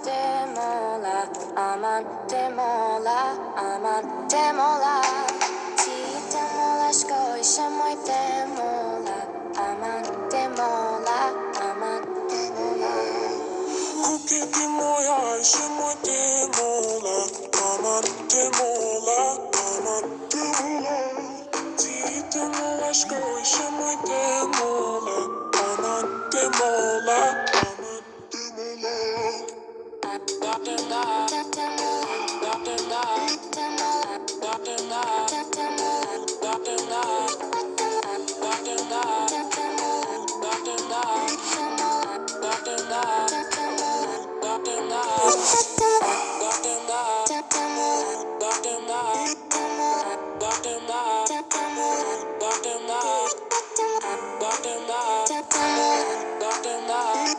demola, aman demola, aman demola. Ti demola, escolha moi demola, aman demola, aman demola. Kuke demoya, shemo demola, aman demola, aman demola. Ti demola, escolha moi demola, aman demola, aman demola.